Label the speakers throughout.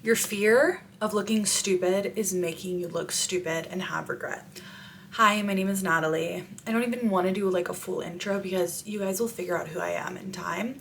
Speaker 1: Your fear of looking stupid is making you look stupid and have regret. Hi, my name is Natalie. I don't even want to do like a full intro because you guys will figure out who I am in time.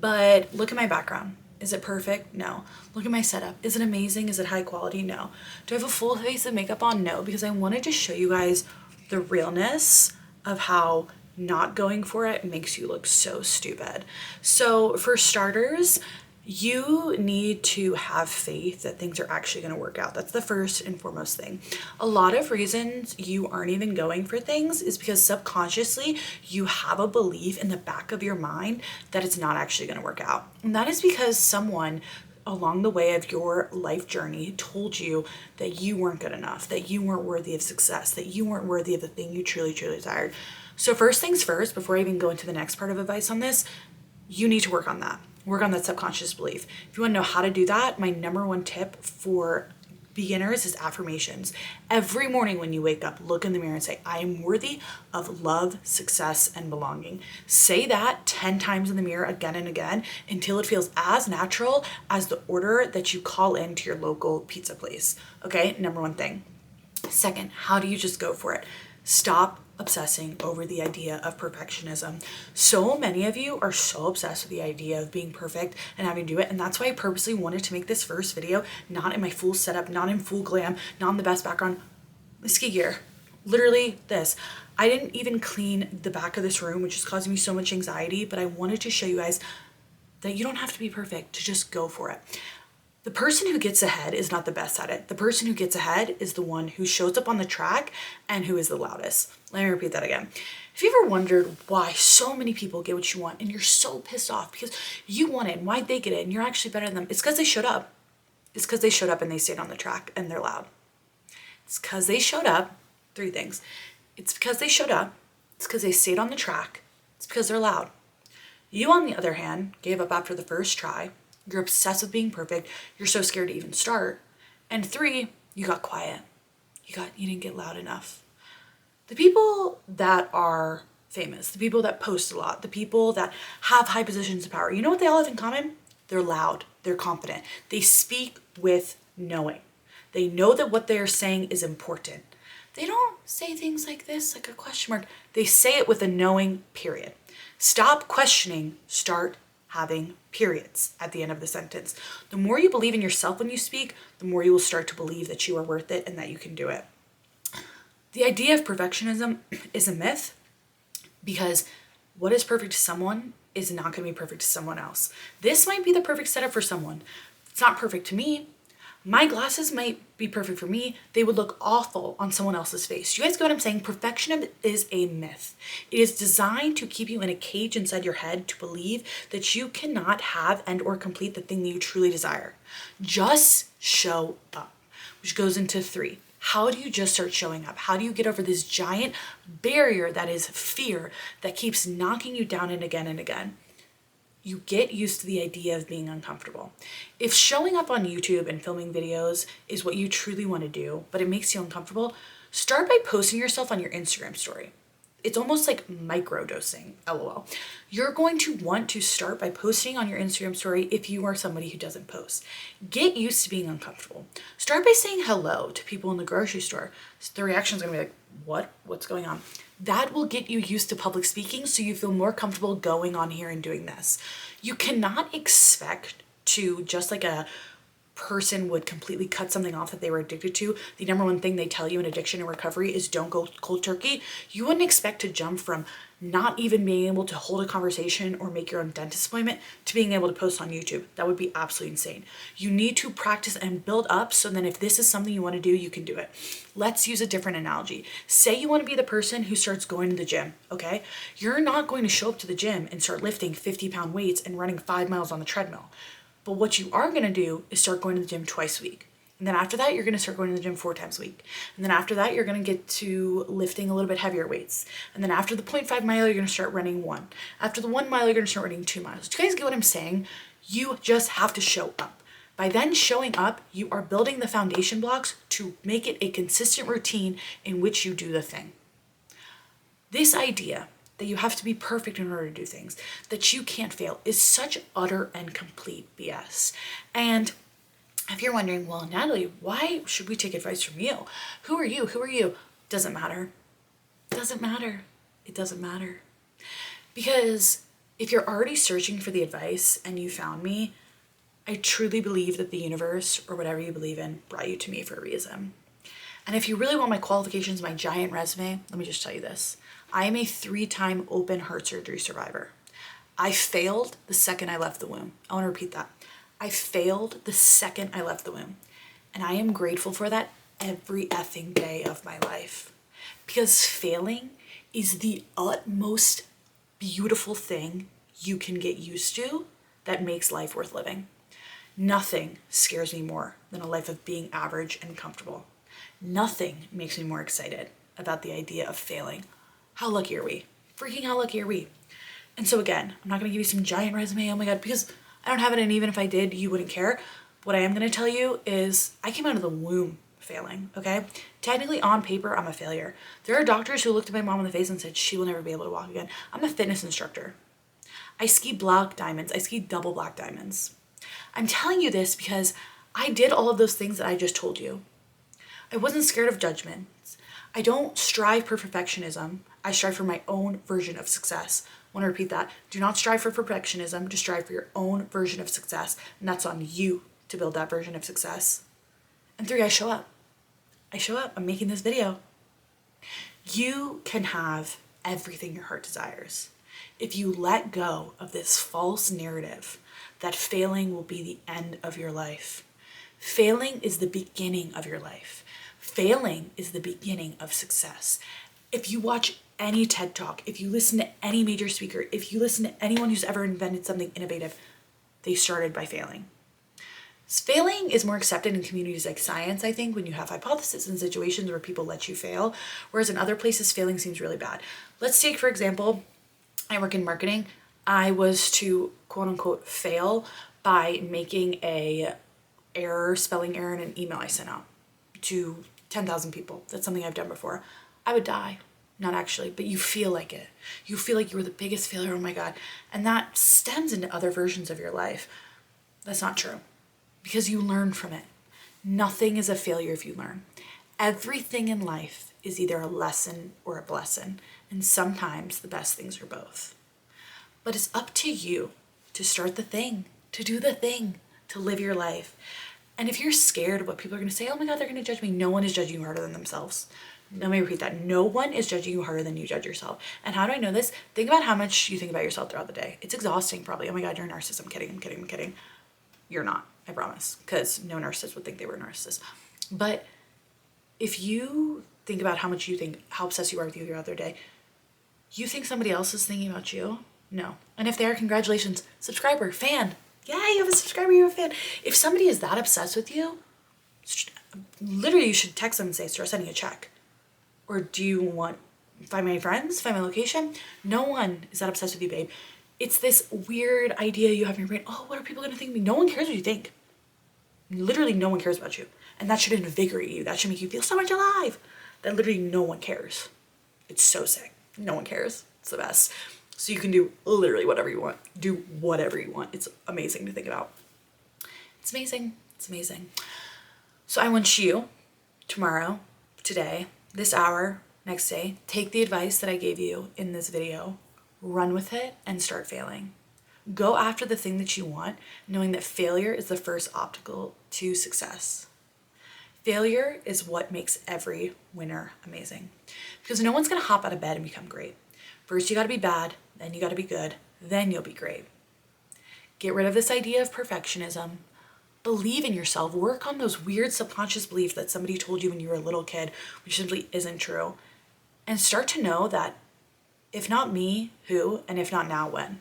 Speaker 1: But look at my background. Is it perfect? No. Look at my setup. Is it amazing? Is it high quality? No. Do I have a full face of makeup on? No, because I wanted to show you guys the realness of how not going for it makes you look so stupid. So for starters, you need to have faith that things are actually going to work out. That's the first and foremost thing. A lot of reasons you aren't even going for things is because subconsciously you have a belief in the back of your mind that it's not actually going to work out. And that is because someone along the way of your life journey told you that you weren't good enough, that you weren't worthy of success, that you weren't worthy of the thing you truly, truly desired. So first things first, before I even go into the next part of advice on this, you need to work on that. Work on that subconscious belief. If you want to know how to do that, my number one tip for beginners is affirmations. Every morning when you wake up, look in the mirror and say, I am worthy of love, success, and belonging. Say that 10 times in the mirror again and again until it feels as natural as the order that you call into your local pizza place. Okay, number one thing. Second, how do you just go for it? Stop obsessing over the idea of perfectionism. So many of you are so obsessed with the idea of being perfect and having to do it. And that's why I purposely wanted to make this first video, not in my full setup, not in full glam, not in the best background, ski gear. Literally this. I didn't even clean the back of this room, which is causing me so much anxiety, but I wanted to show you guys that you don't have to be perfect to just go for it. The person who gets ahead is not the best at it. The person who gets ahead is the one who shows up on the track and who is the loudest. Let me repeat that again. If you ever wondered why so many people get what you want and you're so pissed off because you want it and why'd they get it and you're actually better than them, it's because they showed up. It's because they showed up and they stayed on the track and they're loud. It's because they showed up. Three things. It's because they showed up. It's because they stayed on the track. It's because they're loud. You, on the other hand, gave up after the first try. You're obsessed with being perfect. You're so scared to even start. And three, you got quiet. You didn't get loud enough. The people that are famous, the people that post a lot, the people that have high positions of power, you know what they all have in common? They're loud. They're confident. They speak with knowing. They know that what they are saying is important. They don't say things like this, like a question mark. They say it with a knowing, period. Stop questioning, start having periods at the end of the sentence. The more you believe in yourself when you speak, the more you will start to believe that you are worth it and that you can do it. The idea of perfectionism is a myth because what is perfect to someone is not going to be perfect to someone else. This might be the perfect setup for someone. It's not perfect to me. My glasses might be perfect for me. They would look awful on someone else's face. You guys get what I'm saying? Perfection is a myth. It is designed to keep you in a cage inside your head to believe that you cannot have and or complete the thing that you truly desire. Just show up, which goes into three. How do you just start showing up? How do you get over this giant barrier that is fear that keeps knocking you down and again and again? You get used to the idea of being uncomfortable. If showing up on YouTube and filming videos is what you truly want to do, but it makes you uncomfortable, start by posting yourself on your Instagram story. It's almost like microdosing, LOL. You're going to want to start by posting on your Instagram story if you are somebody who doesn't post. Get used to being uncomfortable. Start by saying hello to people in the grocery store. The reaction is going to be like, what? What's going on? That will get you used to public speaking so you feel more comfortable going on here and doing this. You cannot expect to, just like a person would completely cut something off that they were addicted to, the number one thing they tell you in addiction and recovery is don't go cold turkey. You wouldn't expect to jump from not even being able to hold a conversation or make your own dentist appointment to being able to post on YouTube. That would be absolutely insane. You need to practice and build up so then if this is something you want to do, you can do it. Let's use a different analogy. Say you want to be the person who starts going to the gym, okay? You're not going to show up to the gym and start lifting 50-pound weights and running 5 miles on the treadmill. But what you are going to do is start going to the gym twice a week. And then after that, you're going to start going to the gym 4 times a week. And then after that, you're going to get to lifting a little bit heavier weights. And then after the 0.5 mile, you're going to start running 1. After the 1 mile, you're going to start running 2 miles. Do you guys get what I'm saying? You just have to show up. By then showing up, you are building the foundation blocks to make it a consistent routine in which you do the thing. This idea that you have to be perfect in order to do things, that you can't fail, is such utter and complete BS. And Have If you're wondering, well, Natalie, why should we take advice from you? Who are you? Who are you? Doesn't matter. Doesn't matter. It doesn't matter. Because if you're already searching for the advice and you found me, I truly believe that the universe, or whatever you believe in, brought you to me for a reason. And if you really want my qualifications, my giant resume, let me just tell you this. I am a 3-time open heart surgery survivor. I failed the second I left the womb. I want to repeat that. I failed the second I left the womb. And I am grateful for that every effing day of my life. Because failing is the utmost beautiful thing you can get used to that makes life worth living. Nothing scares me more than a life of being average and comfortable. Nothing makes me more excited about the idea of failing. How lucky are we? Freaking how lucky are we? And so again, I'm not going to give you some giant resume, oh my god, because I don't have it, and even if I did, you wouldn't care. What I am going to tell you is I came out of the womb failing, okay? Technically, on paper, I'm a failure. There are doctors who looked at my mom in the face and said she will never be able to walk again. I'm a fitness instructor. I ski black diamonds. I ski double black diamonds. I'm telling you this because I did all of those things that I just told you. I wasn't scared of judgments. I don't strive for perfectionism. I strive for my own version of success. I want to repeat that. Do not strive for perfectionism. Just strive for your own version of success. And that's on you to build that version of success. And 3, I show up. I show up. I'm making this video. You can have everything your heart desires if you let go of this false narrative that failing will be the end of your life. Failing is the beginning of your life. Failing is the beginning of success. If you watch any TED Talk, if you listen to any major speaker, if you listen to anyone who's ever invented something innovative, they started by failing. Failing is more accepted in communities like science, I think, when you have hypotheses and situations where people let you fail, whereas in other places, failing seems really bad. Let's take, for example, I work in marketing. I was to quote unquote fail by making a spelling error in an email I sent out to 10,000 people. That's something I've done before. I would die. Not actually, but you feel like it. You feel like you were the biggest failure, oh my god. And that stems into other versions of your life. That's not true. Because you learn from it. Nothing is a failure if you learn. Everything in life is either a lesson or a blessing. And sometimes the best things are both. But it's up to you to start the thing, to do the thing, to live your life. And if you're scared of what people are going to say, oh my god, they're going to judge me. No one is judging you harder than themselves. Let me repeat that. No one is judging you harder than you judge yourself. And how do I know this? Think about how much you think about yourself throughout the day. It's exhausting probably. Oh my god, you're a narcissist. I'm kidding. You're not, I promise. Because no narcissist would think they were a narcissist. But if you think about how much you think, how obsessed you are with you throughout their day, you think somebody else is thinking about you? No. And if they are, congratulations. Subscriber, fan. Yeah, you have a subscriber, you have a fan. If somebody is that obsessed with you, literally you should text them and say, start sending a check. Or do you want, find my friends, find my location? No one is that obsessed with you, babe. It's this weird idea you have in your brain. Oh, what are people going to think of me? No one cares what you think. Literally no one cares about you. And that should invigorate you. That should make you feel so much alive. That literally no one cares. It's so sick. No one cares. It's the best. So you can do literally whatever you want. Do whatever you want. It's amazing to think about. It's amazing. It's amazing. So I want you tomorrow, today, this hour, next day, take the advice that I gave you in this video, run with it, and start failing. Go after the thing that you want, knowing that failure is the first obstacle to success. Failure is what makes every winner amazing. Because no one's gonna hop out of bed and become great. First you gotta be bad, then you gotta be good, then you'll be great. Get rid of this idea of perfectionism. Believe in yourself. Work on those weird subconscious beliefs that somebody told you when you were a little kid, which simply isn't true. And start to know that if not me, who? And if not now, when?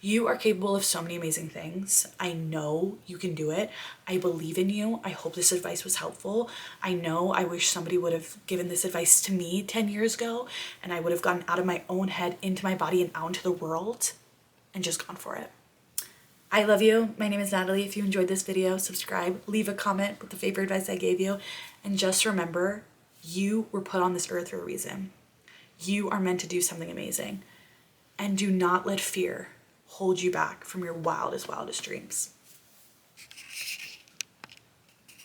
Speaker 1: You are capable of so many amazing things. I know you can do it. I believe in you. I hope this advice was helpful. I know I wish somebody would have given this advice to me 10 years ago, and I would have gotten out of my own head into my body and out into the world and just gone for it. I love you. My name is Natalie. If you enjoyed this video, subscribe, leave a comment with the favorite advice I gave you, and just remember, you were put on this earth for a reason. You are meant to do something amazing, and do not let fear hold you back from your wildest dreams.